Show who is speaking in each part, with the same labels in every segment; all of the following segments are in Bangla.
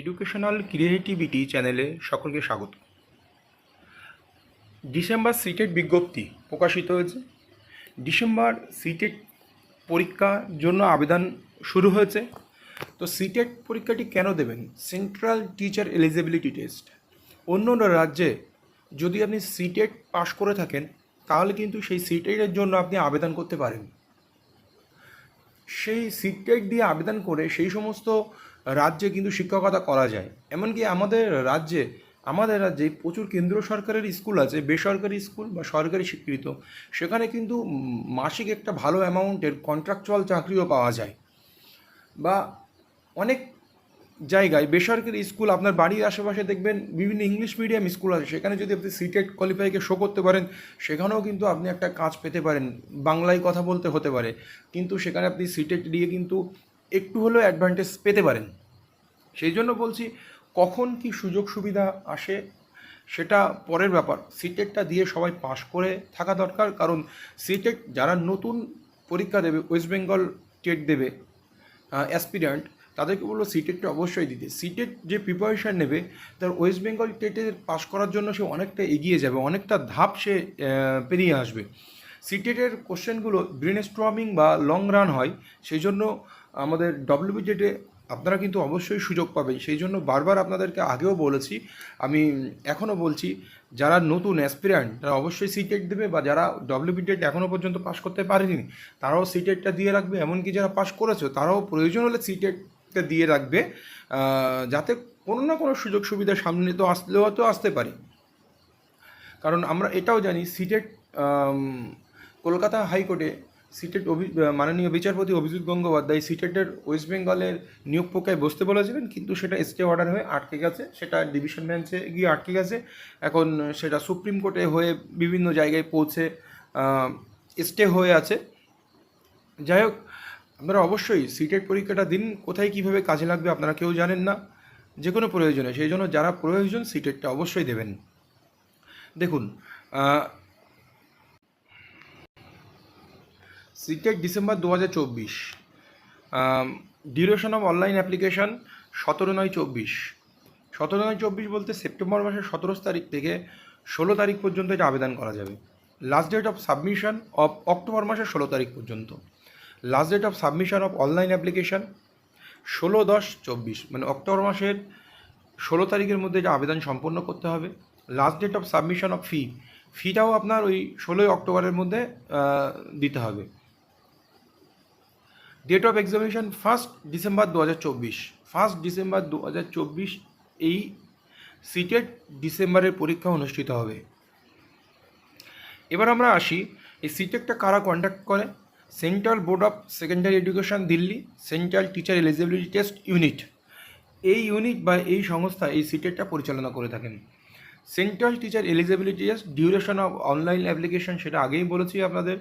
Speaker 1: এডুকেশনাল ক্রিয়েটিভিটি চ্যানেলে সকলকে স্বাগত। ডিসেম্বর সিটেট বিজ্ঞপ্তি প্রকাশিত হয়েছে। ডিসেম্বর সিটেট পরীক্ষার জন্য আবেদন শুরু হয়েছে। তো সিটেট পরীক্ষাটি কেন দেবেন? Central teacher eligibility test. অন্য অন্য রাজ্যে যদি আপনি সিটেট পাশ করে থাকেন তাহলে কিন্তু সেই সিটেটের জন্য আপনি আবেদন করতে পারেন। সেই সিটেট দিয়ে আবেদন করে সেই সমস্ত রাজ্যে কিন্তু শিক্ষকতা করা যায়। এমনকি আমাদের রাজ্যে প্রচুর কেন্দ্র সরকারের স্কুল আছে, বেসরকারি স্কুল বা সরকারি স্বীকৃত, সেখানে কিন্তু মাসিক একটা ভালো অ্যামাউন্টের কন্ট্রাকচুয়াল চাকরিও পাওয়া যায়। বা অনেক জায়গায় বেসরকারি স্কুল আপনার বাড়ির আশেপাশে দেখবেন বিভিন্ন ইংলিশ মিডিয়াম স্কুল আছে, সেখানে যদি আপনি সিটেট কোয়ালিফাইকে শো করতে পারেন সেখানেও কিন্তু আপনি একটা কাজ পেতে পারেন। বাংলায় কথা বলতে হতে পারে, কিন্তু সেখানে আপনি সিটেট দিয়ে কিন্তু একটু হলেও অ্যাডভান্টেজ পেতে পারেন। সেই জন্য বলছি, কখন কি সুযোগ সুবিধা আসে সেটা পরের ব্যাপার। সিটেটটা দিয়ে সবাই পাশ করে থাকা দরকার, কারণ সিটেট যারা নতুন পরীক্ষা দেবে, ওয়েস্ট বেঙ্গল টেট দেবে অ্যাসপিরেন্ট, তাদেরকে বলবো সিটেটটা অবশ্যই দিতে। সিটেট যে প্রিপারেশান নেবে তার ওয়েস্ট বেঙ্গল টেটের পাশ করার জন্য সে অনেকটা এগিয়ে যাবে, অনেকটা ধাপ সে পেরিয়ে আসবে। সিটেটের কোশ্চেনগুলো ব্রেন স্টর্মিং বা লং রান হয়, সেই জন্য আমাদের ডব্লিউবিটেটে আপনারা কিন্তু অবশ্যই সুযোগ পাবেন। সেই জন্য বারবার আপনাদেরকে আগেও বলেছি, আমি এখনও বলছি, যারা নতুন অ্যাসপিরেন্ট তারা অবশ্যই সিটেট দেবে, বা যারা ডব্লিউবিটেট এখনও পর্যন্ত পাস করতে পারেনি তারাও সিটেটটা দিয়ে রাখবে। এমনকি যারা পাস করেছে তারাও প্রয়োজন হলে সিটেটটা দিয়ে রাখবে, যাতে কোনো না কোনো সুযোগ সুবিধা সামনে তো আসতে পারে। কারণ আমরা এটাও জানি সিটেট কলকাতা হাইকোর্টে সিটেট মাননীয় বিচারপতি অভিজিৎ গঙ্গোপাধ্যায় সিটেটের ওয়েস্ট বেঙ্গলের নিয়োগ প্রক্রিয়ায় বসতে বলেছিলেন, কিন্তু সেটা স্টে অর্ডার হয়ে আটকে গেছে, সেটা ডিভিশন বেঞ্চে গিয়ে আটকে গেছে। এখন সেটা সুপ্রিম কোর্টে হয়ে বিভিন্ন জায়গায় পৌঁছে স্টে হয়ে আছে। যাই হোক, আপনারা অবশ্যই সিটেট পরীক্ষাটা দিন। কোথায় কীভাবে কাজে লাগবে আপনারা কেউ জানেন না, যে কোনো প্রয়োজনে। সেই জন্য যারা প্রয়োজন সিটেটটা অবশ্যই দেবেন। দেখুন, CTET December 2024, duration of online application 17/9/24। 17/9/24 বলতে সেপ্টেম্বর মাসের 17 তারিখ থেকে 16 তারিখ পর্যন্ত এটা আবেদন করা যাবে। Last date of submission of October মাসের 16 তারিখ পর্যন্ত। Last date of submission of online application 16/10/24, মানে অক্টোবর মাসের 16 তারিখের মধ্যে এটা আবেদন সম্পন্ন করতে হবে। Last date of submission of ফিটাও আপনার ওই 16 অক্টোবরের মধ্যে দিতে হবে। Date of examination 1 December 2024। 1 December 2024 এই সিটেট ডিসেম্বরের পরীক্ষা অনুষ্ঠিত হবে। এবার আমরা আসি, এই সিটেটটা কারা কন্ডাক্ট করে? Central board of secondary education Delhi, central teacher eligibility test unit, এই ইউনিট বা এই সংস্থা এই সিটেটটা পরিচালনা করে থাকেন। Central teacher eligibility test, duration of online application সেটা আগেই বলেছি আপনাদের।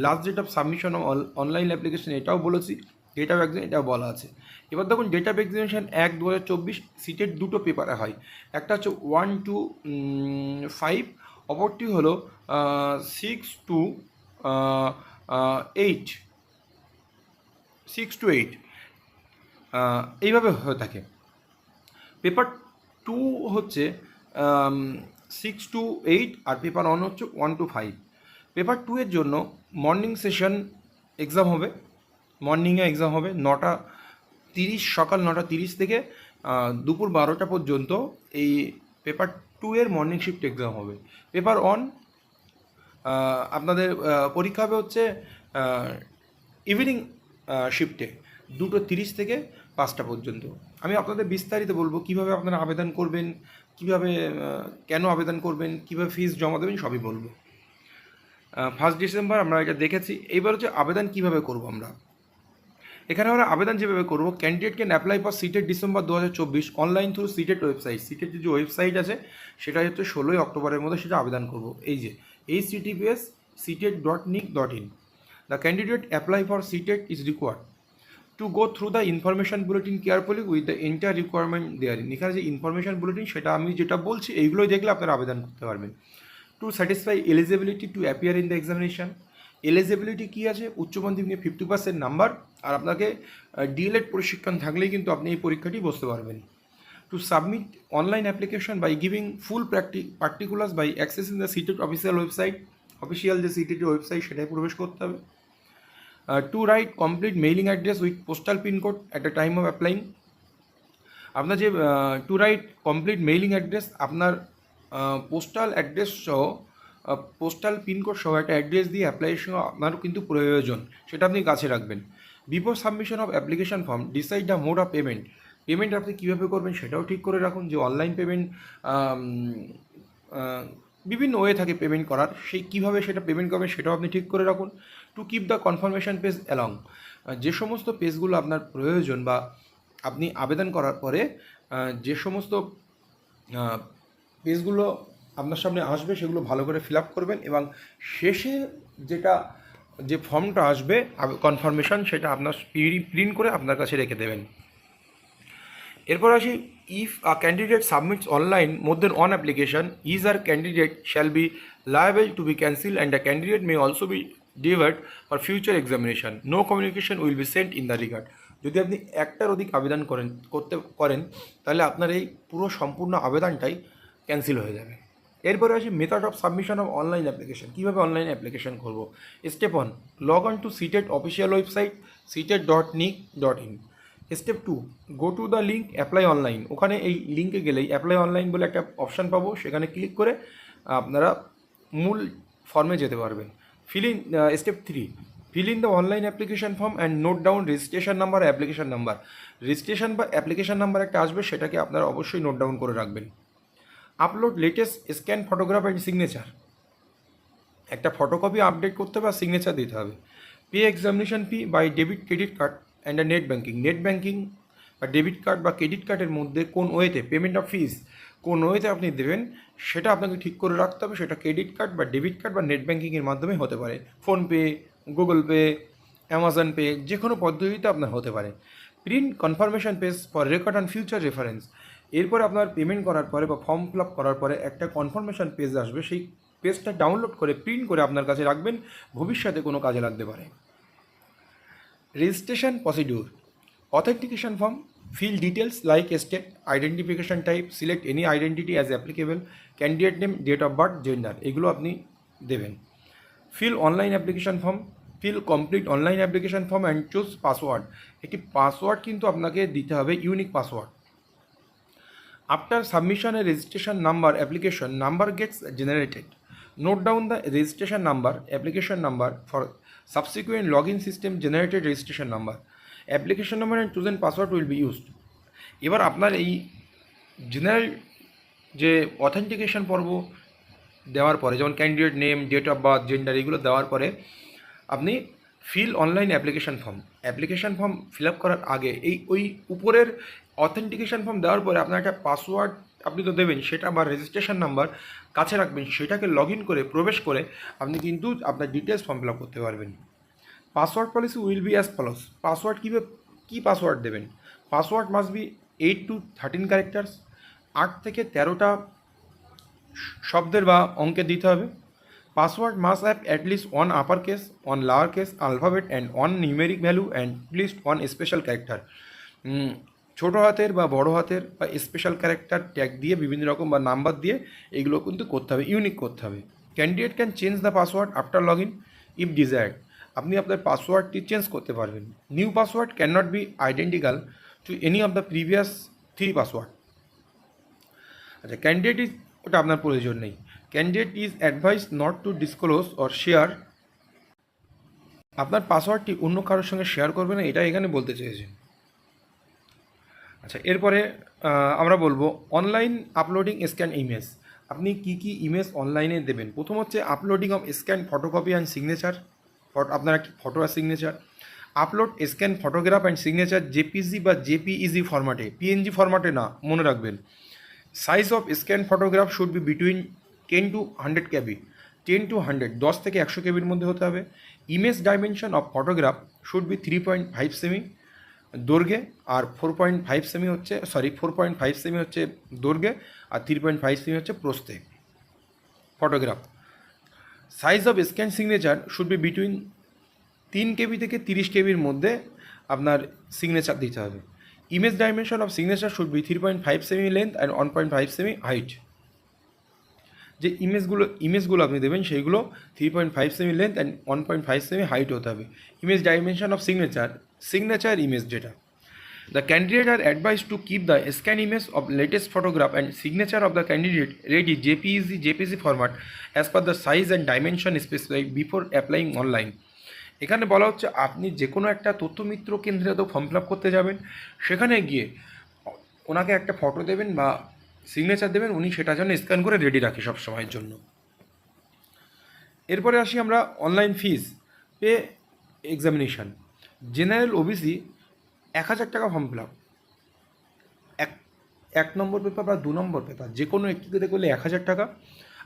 Speaker 1: Last date of submission of online application এটাও বলেছি। ডেট অফ এক্সাম এটাও বলা আছে। এবার দেখুন, ডেট অফ এক্সামিনেশন 1/2024। সিটেট দুটো পেপারে হয়, একটা হচ্ছে 1 to 5, অপরটি হলো 6 to 8, 6 to 8 এইভাবে হয়ে থাকে। পেপার 2 হচ্ছে 6 to 8, আর পেপার 1 হচ্ছে 1 to 5। পেপার 2 এর জন্য মর্নিং সেশন এক্সাম হবে, মর্নিংয়ে এক্সাম হবে 9:30, সকাল 9:30 থেকে দুপুর 12টা পর্যন্ত এই পেপার 2 এর মর্নিং শিফট এক্সাম হবে। পেপার 1 আপনাদের পরীক্ষা হবে হচ্ছে ইভিনিং শিফটে 2:30 থেকে 5টা পর্যন্ত। আমি আপনাদের বিস্তারিত বলবো কীভাবে আপনারা আবেদন করবেন, কীভাবে কেন আবেদন করবেন, কীভাবে ফিস জমা দেবেন, সবই বলবো। 1 ডিসেম্বর আমরা এটা দেখেছি। এইবার হচ্ছে আবেদন কীভাবে করব আমরা। এখানে আমরা আবেদন যেভাবে করবো, candidate can apply for CTET December 2024 online through CTET website. সিটেটের যে ওয়েবসাইট আছে সেটা হচ্ছে 16 অক্টোবরের মধ্যে সেটা আবেদন করব। এই যে https://sitet.nic.in। The candidate apply for CTET is required to go through the information bulletin carefully with the entire requirement therein. এখানে যে ইনফরমেশান বুলেটিন সেটা আমি যেটা বলছি এইগুলোই দেখলে আপনারা আবেদন করতে পারবেন। To satisfy eligibility to appear in the examination. Eligibility কী আছে? উচ্চ মাধ্যমিকে 50% নাম্বার, আর আপনাকে ডিএলএড প্রশিক্ষণ থাকলেই কিন্তু আপনি এই পরীক্ষাটি বসতে পারবেন। to submit online application by giving full particulars by accessing the CTET official website, official যে সিটিটি ওয়েবসাইট সেটাই প্রবেশ করতে হবে। To write complete mailing address with postal pincode at the time of applying. আপনার যে to write complete mailing address, আপনার পোস্টাল অ্যাড্রেস সহ পোস্টাল পিনকোড সহ একটা অ্যাড্রেস দিয়ে অ্যাপ্লাইয়ের সঙ্গে আপনারও কিন্তু প্রয়োজন, সেটা আপনি কাছে রাখবেন। Before submission of application form decide the mode of payment. Payment আপনি কীভাবে করবেন সেটাও ঠিক করে রাখুন, যে অনলাইন পেমেন্ট বিভিন্ন ওয়ে থাকে পেমেন্ট করার, সেই কীভাবে সেটা পেমেন্ট করবেন সেটাও আপনি ঠিক করে রাখুন। Two keep the confirmation page along. যে সমস্ত পেজগুলো আপনার প্রয়োজন বা আপনি আবেদন করার পরে যে সমস্ত পেজগুলো আপনার সামনে আসবে সেগুলো ভালো করে ফিল আপ করবেন, এবং শেষে যে ফর্মটা আসবে কনফার্মেশন, সেটা আপনার প্রিন্ট করে আপনার কাছে রেখে দেবেন। এরপর আসি, if a candidate submits online more than one application, his or candidate shall be liable to be cancel and the candidate may also be divert for future examination. No communication will be sent in the regard. যদি আপনি একটার অধিক আবেদন করেন তাহলে আপনার এই পুরো সম্পূর্ণ আবেদনটাই ক্যান্সেল হয়ে যাবে। এরপরে আসি method of submission of online application. কীভাবে অনলাইন অ্যাপ্লিকেশন করব? Step 1, log on to CTET official website citet.nic.in। Step 2, go to the link apply online. ওখানে এই লিঙ্কে গেলেই অ্যাপ্লাই অনলাইন বলে একটা অপশান পাবো, সেখানে ক্লিক করে আপনারা মূল ফর্মে যেতে পারবেন। Step 3, fill in the online application form and note down registration number, application number। Registration বা অ্যাপ্লিকেশন নাম্বার একটা আসবে, সেটাকে আপনারা অবশ্যই নোট ডাউন করে রাখবেন। Upload latest scan photograph and signature. একটা ফটোকপি আপডেট করতে হবে আর সিগনেচার দিতে হবে। Pay examination fee by debit credit card and net banking. Net banking বা ডেবিট কার্ড বা ক্রেডিট কার্ডের মধ্যে কোন ওয়েতে পেমেন্ট অফ ফিস কোন ওয়েতে আপনি দেবেন সেটা আপনাকে ঠিক করে রাখতে হবে। সেটা ক্রেডিট কার্ড বা ডেবিট কার্ড বা নেট ব্যাঙ্কিংয়ের মাধ্যমে হতে পারে, PhonePe, Google pay, Amazon pay, যে কোনো পদ্ধতিতে আপনার হতে পারে। Print confirmation page for record and future reference. এরপর আপনার পেমেন্ট করার পরে বা ফর্ম ফিল আপ করার পরে একটা কনফার্মেশন পেজ আসবে, সেই পেজটা ডাউনলোড করে প্রিন্ট করে আপনার কাছে রাখবেন, ভবিষ্যতে কোনো কাজে লাগতে পারে। Registration procedure, authentication form, fill details like state, identification type, select any identity as applicable, candidate name, date of birth, gender, এগুলো আপনি দেবেন। fill online application form, fill complete online application form and choose password। একটি পাসওয়ার্ড কিন্তু আপনাকে দিতে হবে, unique password. after submission a registration number application number gets generated, note down the registration number application number for subsequent login system generated registration number, application number and chosen password will be used। এবার আপনার এই জেনারেল যে অথেন্টিকেশন পর্ব দেওয়ার পরে, যেমন candidate name, date of birth, gender, এগুলো দেওয়ার পরে আপনি fill online application form fill up করার আগে ওই উপরের অথেন্টিকেশন ফর্ম দেওয়ার পরে আপনার একটা পাসওয়ার্ড আপনি তো দেবেন, সেটা বা রেজিস্ট্রেশন নাম্বার কাছে রাখবেন, সেটাকে লগ ইন করে প্রবেশ করে আপনি কিন্তু আপনার ডিটেলস ফর্ম ফিল আপ করতে পারবেন। Password policy will be as follows. Password কী পাসওয়ার্ড দেবেন? Password must be 8 to 13 characters, 8 থেকে 13টা শব্দের বা অঙ্কে দিতে হবে। Password must have at least 1 upper case, 1 lower case alphabet and 1 numeric value and least 1 special character. ছোটো হাতের বা বড় হাতের বা স্পেশাল ক্যারেক্টার ট্যাগ দিয়ে বিভিন্ন রকম বা নাম্বার দিয়ে এগুলো কিন্তু করতে হবে, ইউনিক করতে হবে। Candidate can change the password after log in if desired. আপনি আপনার পাসওয়ার্ডটি চেঞ্জ করতে পারবেন। New password can not be identical to any of the previous 3 password. আচ্ছা, ওটা আপনার প্রয়োজন নেই। Candidate is advice not to disclose or share. আপনার পাসওয়ার্ডটি অন্য কারোর সঙ্গে শেয়ার করবে না, এটা এখানে বলতে চেয়েছেন। আচ্ছা, এরপরে আমরা বলবো অনলাইন আপলোডিং স্ক্যান ইমেজ। আপনি কি ইমেজ অনলাইনে দেবেন? প্রথম হচ্ছে uploading of scan photocopy and signature. আপনার একটি ফটো আর signature. Upload scan photograph and signature JPG বা জেপিইজি ফরম্যাটে, পিএনজি ফরম্যাটে না, মনে রাখবেন। Size of scan photograph should be between 10 to 100 KB। 10 to 100, 10 থেকে 100 KBর মধ্যে হতে হবে। Image dimension of photograph should be 3.5 semi দৈর্ঘ্যে, আর 4.5 সেমি হচ্ছে দৈর্ঘ্যে, আর 3.5 সেমি হচ্ছে প্রস্থে photograph. Size of scan signature should be between 3 KB থেকে 30 KBর মধ্যে আপনার সিগনেচার দিতে হবে। Image dimension of signature should be 3.5 সেমি লেন্থ অ্যান্ড 1.5 সেমি হাইট। যে ইমেজগুলো আপনি দেবেন সেইগুলো 3.5 সেমি লেন্থ অ্যান্ড 1.5 সেমি হাইট হতে হবে। Image dimension of signature image যেটা। The candidate are advise to keep the scan image of latest photograph and signature of the candidate ready JPG format as per the size and dimension specified before applying online. এখানে বলা হচ্ছে আপনি যে কোনো একটা তথ্যমিত্র কেন্দ্রে তো ফর্ম ফিল আপ করতে যাবেন, সেখানে গিয়ে ওনাকে একটা ফটো দেবেন বা সিগনেচার দেবেন, উনি সেটা যেন স্ক্যান করে রেডি রাখে সব সময়ের জন্য। এরপরে আসি আমরা অনলাইন ফিজ পে এক্সামিনেশান। জেনারেল ওবিসি 1000 টাকা ফর্ম ফিল আপ, এক নম্বর পেপার বা 2 নম্বর পেপার যে কোনো একটিতে করলে 1000 টাকা,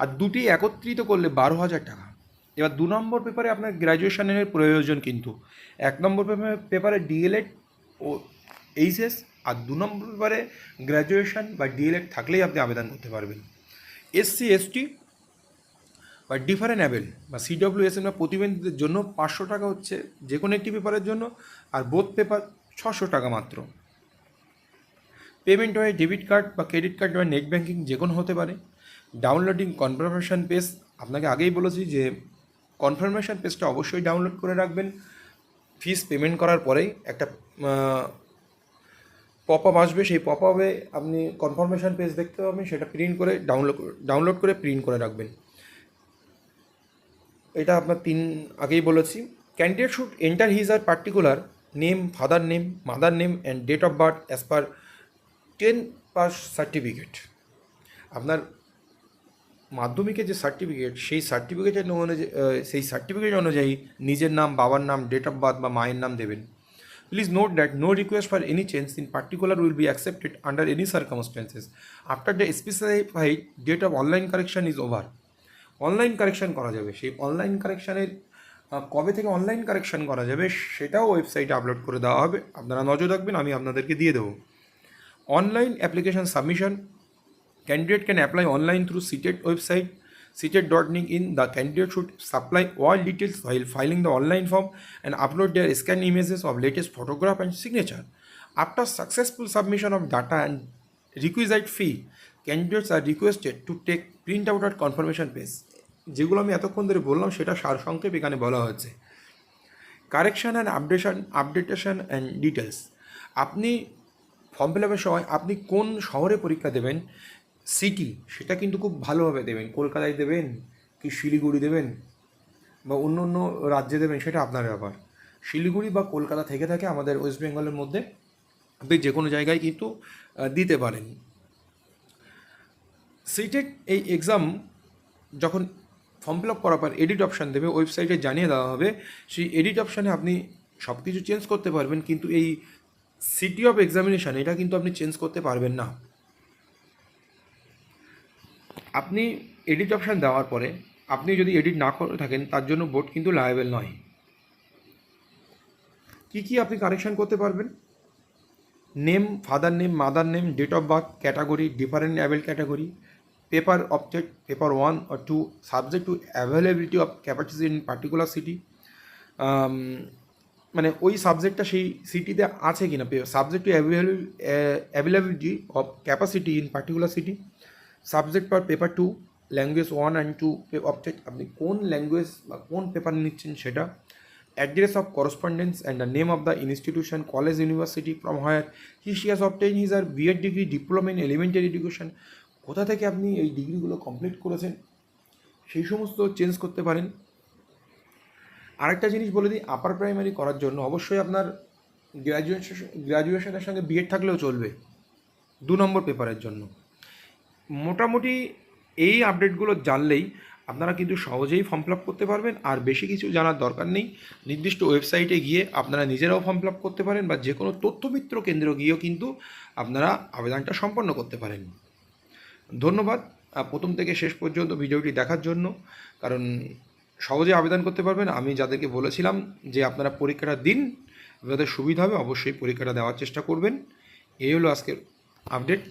Speaker 1: আর দুটি একত্রিত করলে 12,000 টাকা। এবার 2 নম্বর পেপারে আপনার গ্র্যাজুয়েশনের প্রয়োজন, কিন্তু 1 নম্বর পেপারে ডিএলএড ও এইচএস, আর 2 নম্বর পেপারে গ্র্যাজুয়েশন বা ডিএলএড থাকলেই আপনি আবেদন করতে পারবেন। এসসি এসটি বা ডিফারেন্ট বা সিডব্লিউএসএম বা প্রতিবন্ধীদের জন্য 500 টাকা হচ্ছে যে কোনো একটি পেপারের জন্য, আর বোথ পেপার 600 টাকা মাত্র। পেমেন্ট হয় ডেবিট কার্ড বা ক্রেডিট কার্ড বা নেট ব্যাঙ্কিং যে কোনো হতে পারে। ডাউনলোডিং কনফার্মেশন পেজ, আপনাকে আগেই বলেছি যে কনফার্মেশন পেজটা অবশ্যই ডাউনলোড করে রাখবেন। ফিস পেমেন্ট করার পরেই একটা পপ আপ আসবে, সেই পপ আপে আপনি কনফার্মেশন পেজ দেখতে পাবেন, সেটা প্রিন্ট করে ডাউনলোড করে প্রিন্ট করে রাখবেন। এটা আপনার আগেই বলেছি। Candidate should enter his or particular name, father name, mother name and date of birth as per 10 pass certificate. আপনার মাধ্যমিকের যে সার্টিফিকেট, সেই সার্টিফিকেট অনুযায়ী নিজের নাম, বাবার নাম, ডেট অফ বার্থ বা মায়ের নাম দেবেন। Please note that no request for any change in particular will be accepted under any circumstances after the specified date of online correction is over. Online correction করা যাবে, সেই অনলাইন কারেকশানের কবে থেকে অনলাইন কারেকশান করা যাবে সেটাও ওয়েবসাইটে আপলোড করে দেওয়া হবে, আপনারা নজর রাখবেন, আমি আপনাদেরকে দিয়ে দেবো। Online application submission, candidate can apply online through CTET website, CTET.in. The candidate should supply all details while filing the online form and upload their scanned images of latest photograph and signature. After successful submission of data and requisite fee, candidates are requested to take print out at confirmation page. যেগুলো আমি এতক্ষণ ধরে বললাম সেটা সারসংক্ষেপ এখানে বলা হয়েছে। Correction and updation and details, আপনি ফর্ম ফিল আপের সময় আপনি কোন শহরে পরীক্ষা দেবেন, সিটি, সেটা কিন্তু খুব ভালোভাবে দেবেন। কলকাতায় দেবেন কি শিলিগুড়ি দেবেন বা অন্য অন্য রাজ্যে দেবেন সেটা আপনার ব্যাপার। শিলিগুড়ি বা কলকাতা থেকে থাকে আমাদের ওয়েস্ট বেঙ্গলের মধ্যে, আপনি যে কোনো জায়গায় কিন্তু দিতে পারেন। সিটেট এই এক্সাম যখন ফর্ম ফিল আপ করার পর এডিট অপশান দেবে, ওয়েবসাইটে জানিয়ে দেওয়া হবে, সেই এডিট অপশানে আপনি সব কিছু চেঞ্জ করতে পারবেন, কিন্তু এই সিটি অফ এক্সামিনেশান এটা কিন্তু আপনি চেঞ্জ করতে পারবেন না। আপনি এডিট অপশান দেওয়ার পরে আপনি যদি এডিট না করে থাকেন তার জন্য বোর্ড কিন্তু লায়াবেল নয়। কি আপনি কারেকশান করতে পারবেন, name, father name, mother name, date of birth, category, different able category, paper object, paper 1 or 2, subject to availability of capacity in particular city, মানে ওই সাবজেক্টটা সেই সিটিতে আছে কি না, subject to availability of capacity in particular city, subject for paper 2, language 1 and 2, object আপনি কোন ল্যাঙ্গুয়েজ বা কোন পেপার নিচ্ছেন সেটা, address of correspondence and the name of the institution, college, university from where he has obtain his or BEd degree, diploma in elementary education, কোথা থেকে আপনি এই ডিগ্রিগুলো কমপ্লিট করেছেন সেই সমস্ত চেঞ্জ করতে পারেন। আরেকটা জিনিস বলে দিই, আপার প্রাইমারি করার জন্য অবশ্যই আপনার গ্র্যাজুয়েশনের সঙ্গে বিএড থাকলেও চলবে 2 নম্বর পেপারের জন্য। মোটামুটি এই আপডেটগুলো জানলেই আপনারা কিন্তু সহজেই ফর্ম ফিল আপ করতে পারবেন, আর বেশি কিছু জানার দরকার নেই। নির্দিষ্ট ওয়েবসাইটে গিয়ে আপনারা নিজেরাও ফর্ম ফিল আপ করতে পারেন বা যে কোনো তথ্যমিত্র কেন্দ্র গিয়েও কিন্তু আপনারা আবেদনটা সম্পন্ন করতে পারেন। ধন্যবাদ প্রথম থেকে শেষ পর্যন্ত ভিডিওটি দেখার জন্য, কারণ সহজে আবেদন করতে পারবেন। আমি যাদেরকে বলেছিলাম যে আপনারা পরীক্ষাটা দিন, আপনাদের সুবিধা হবে, অবশ্যই পরীক্ষাটা দেওয়ার চেষ্টা করবেন। এই হলো আজকের আপডেট।